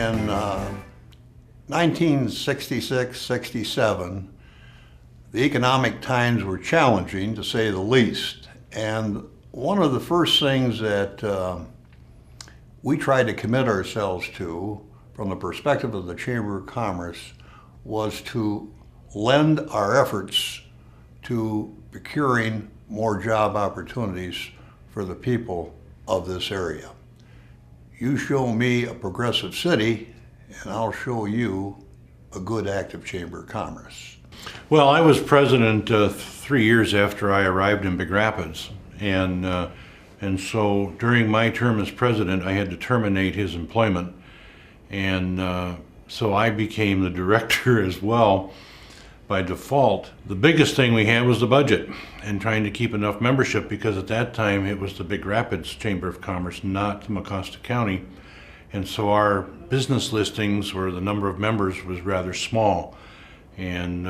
In 1966-67, the economic times were challenging, to say the least. And one of the first things that we tried to commit ourselves to, from the perspective of the Chamber of Commerce, was to lend our efforts to procuring more job opportunities for the people of this area. You show me a progressive city, and I'll show you a good, active Chamber of Commerce. Well, I was president 3 years after I arrived in Big Rapids, and so during my term as president, I had to terminate his employment, and so I became the director as well by default. The biggest thing we had was the budget and trying to keep enough membership, because at that time it was the Big Rapids Chamber of Commerce, not the McCosta County, and so our business listings, or the number of members, was rather small, and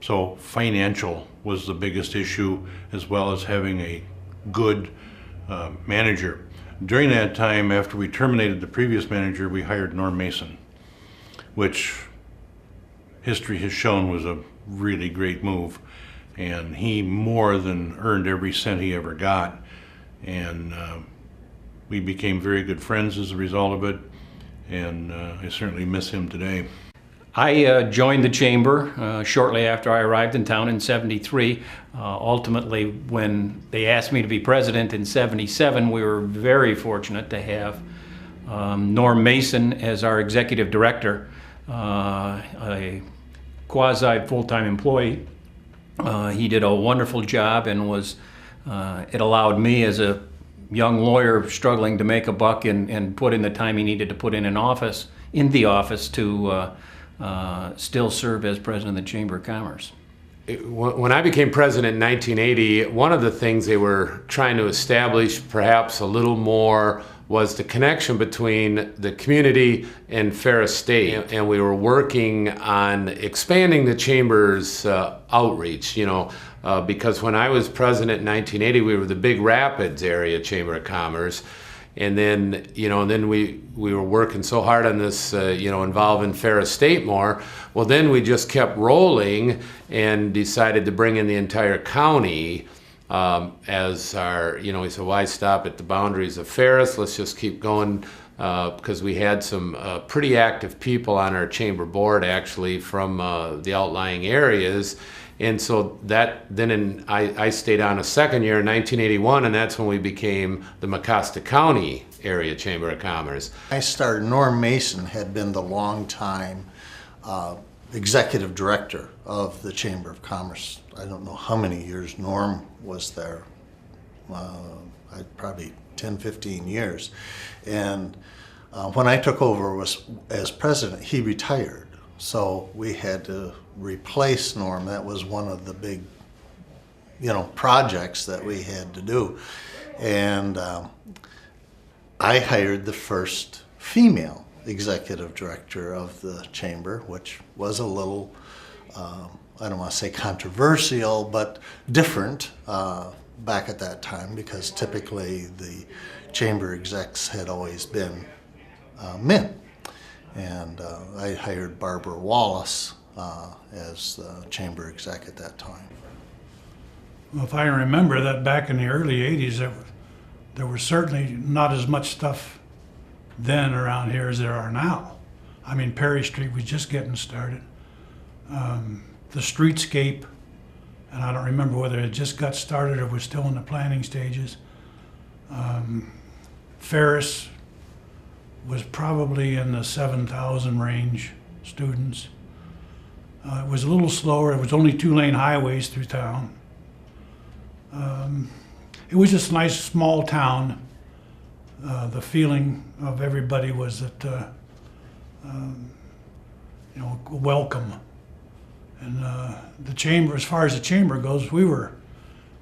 so financial was the biggest issue, as well as having a good manager. During that time, after we terminated the previous manager, we hired Norm Mason, which history has shown was a really great move, and he more than earned every cent he ever got, and we became very good friends as a result of it, and I certainly miss him today. I joined the Chamber shortly after I arrived in town in '73. Ultimately, when they asked me to be president in '77, we were very fortunate to have Norm Mason as our executive director, a quasi full-time employee. He did a wonderful job, and it allowed me, as a young lawyer struggling to make a buck and put in the time he needed to put in the office to still serve as president of the Chamber of Commerce. When I became president in 1980, one of the things they were trying to establish perhaps a little more was the connection between the community and Ferris State. And we were working on expanding the Chamber's outreach, because when I was president in 1980, we were the Big Rapids area Chamber of Commerce. And then, we were working so hard on this, involving Ferris State more. Well, then we just kept rolling and decided to bring in the entire county as our, we said, why stop at the boundaries of Ferris? Let's just keep going, because we had some pretty active people on our chamber board, actually, from the outlying areas. And so I stayed on a second year in 1981, and that's when we became the McCosta County Area Chamber of Commerce. Norm Mason had been the longtime executive director of the Chamber of Commerce. I don't know how many years Norm was there, probably 10, 15 years. And when I took over as president, he retired. So we had to replace Norm. That was one of the big, projects that we had to do. And I hired the first female executive director of the chamber, which was a little, I don't want to say controversial, but different back at that time, because typically the chamber execs had always been men. And I hired Barbara Wallace as the chamber exec at that time. Well, if I remember that back in the early 80s, there was certainly not as much stuff then around here as there are now. I mean, Perry Street was just getting started. The streetscape, and I don't remember whether it just got started or was still in the planning stages. Ferris was probably in the 7,000 range students. It was a little slower. It was only 2-lane highways through town. It was just a nice small town. The feeling of everybody was that, welcome. And the chamber, as far as the chamber goes,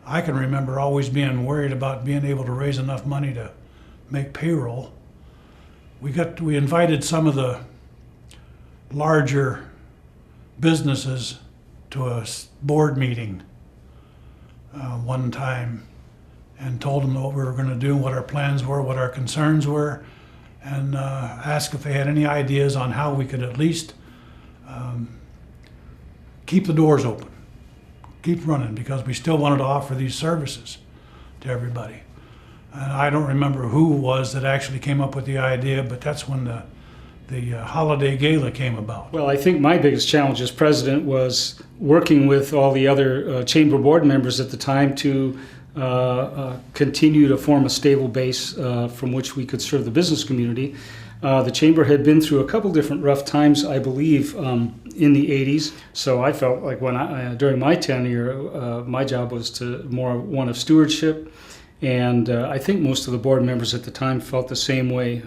I can remember always being worried about being able to raise enough money to make payroll. We invited some of the larger businesses to a board meeting one time, and told them what we were going to do, what our plans were, what our concerns were, and asked if they had any ideas on how we could at least keep the doors open, keep running, because we still wanted to offer these services to everybody. And I don't remember who it was that actually came up with the idea, but that's when the holiday gala came about. Well, I think my biggest challenge as president was working with all the other chamber board members at the time to continue to form a stable base from which we could serve the business community. The chamber had been through a couple different rough times, I believe, in the 80s. So I felt like during my tenure, my job was one of stewardship. And I think most of the board members at the time felt the same way.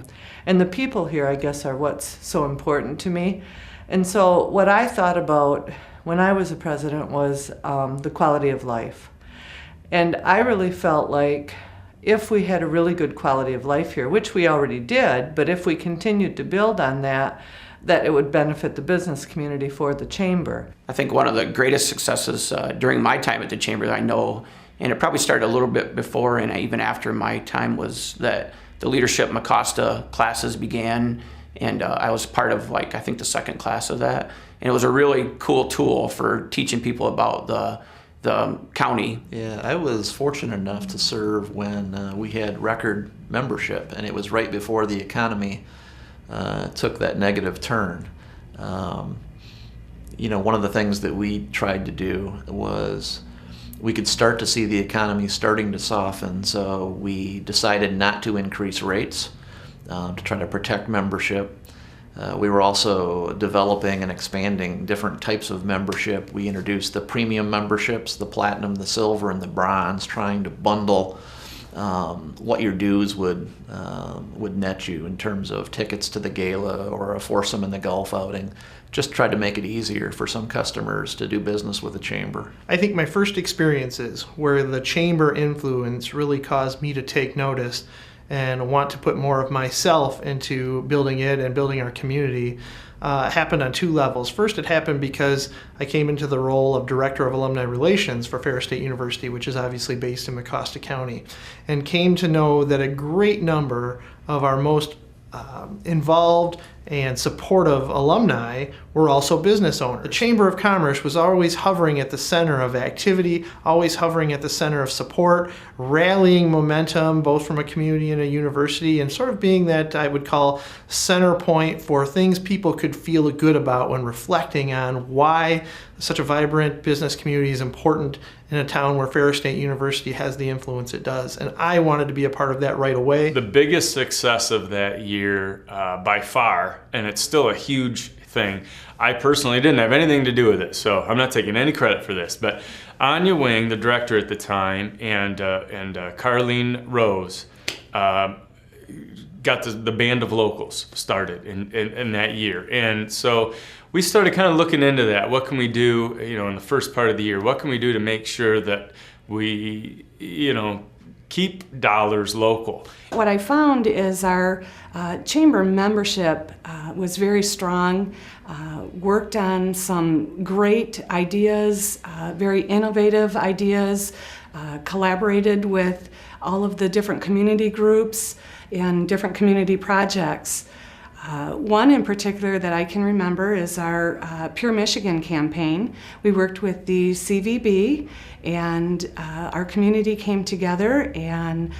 And the people here, I guess, are what's so important to me. And so what I thought about when I was a president was the quality of life. And I really felt like if we had a really good quality of life here, which we already did, but if we continued to build on that, that it would benefit the business community for the chamber. I think one of the greatest successes during my time at the chamber, I know, and it probably started a little bit before and even after my time, was that the leadership MCACC classes began, and I was part of, I think, the second class of that. And it was a really cool tool for teaching people about the county. Yeah, I was fortunate enough to serve when we had record membership, and it was right before the economy took that negative turn. One of the things that we tried to do was we could start to see the economy starting to soften, so we decided not to increase rates to try to protect membership. We were also developing and expanding different types of membership. We introduced the premium memberships, the platinum, the silver, and the bronze, trying to bundle what your dues would net you in terms of tickets to the gala or a foursome in the golf outing. Just tried to make it easier for some customers to do business with the chamber. I think my first experiences where the chamber influence really caused me to take notice and want to put more of myself into building it and building our community happened on two levels. First, it happened because I came into the role of Director of Alumni Relations for Ferris State University, which is obviously based in Mecosta County, and came to know that a great number of our most involved and supportive alumni were also business owners. The Chamber of Commerce was always hovering at the center of activity, always hovering at the center of support, rallying momentum both from a community and a university, and sort of being that I would call center point for things people could feel good about when reflecting on why such a vibrant business community is important in a town where Ferris State University has the influence it does. And I wanted to be a part of that right away. The biggest success of that year by far, and it's still a huge thing, I personally didn't have anything to do with it, so I'm not taking any credit for this, but Anya Wing, the director at the time, and Carlene Rose got the band of locals started in that year. And so we started kind of looking into that. What can we do, in the first part of the year? What can we do to make sure that we, keep dollars local? What I found is our chamber membership was very strong, worked on some great ideas, very innovative ideas, collaborated with all of the different community groups and different community projects. One in particular that I can remember is our Pure Michigan campaign. We worked with the CVB, and our community came together and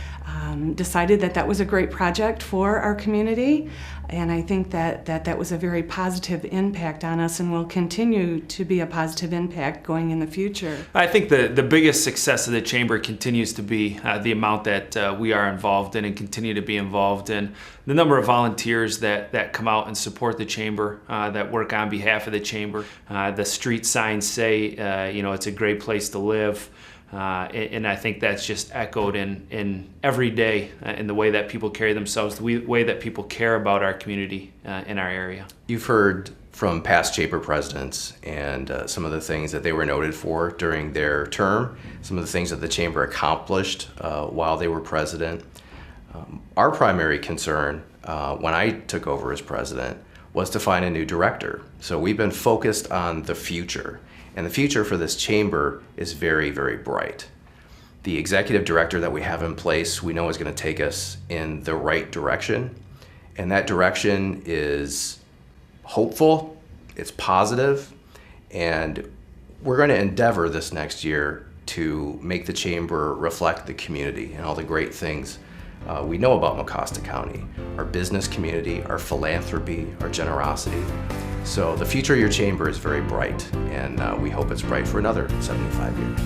decided that was a great project for our community. And I think that was a very positive impact on us and will continue to be a positive impact going in the future. I think the biggest success of the chamber continues to be the amount that we are involved in and continue to be involved in. The number of volunteers that come out and support the chamber, that work on behalf of the chamber. The street signs say, it's a great place to live. And I think that's just echoed in every day in the way that people carry themselves, the way that people care about our community in our area. You've heard from past chamber presidents and some of the things that they were noted for during their term, some of the things that the chamber accomplished while they were president. Our primary concern when I took over as president was to find a new director. So we've been focused on the future. And the future for this chamber is very, very bright. The executive director that we have in place, we know is going to take us in the right direction. And that direction is hopeful, it's positive, and we're going to endeavor this next year to make the Chamber reflect the community and all the great things we know about Mecosta County, our business community, our philanthropy, our generosity. So the future of your Chamber is very bright, and we hope it's bright for another 75 years.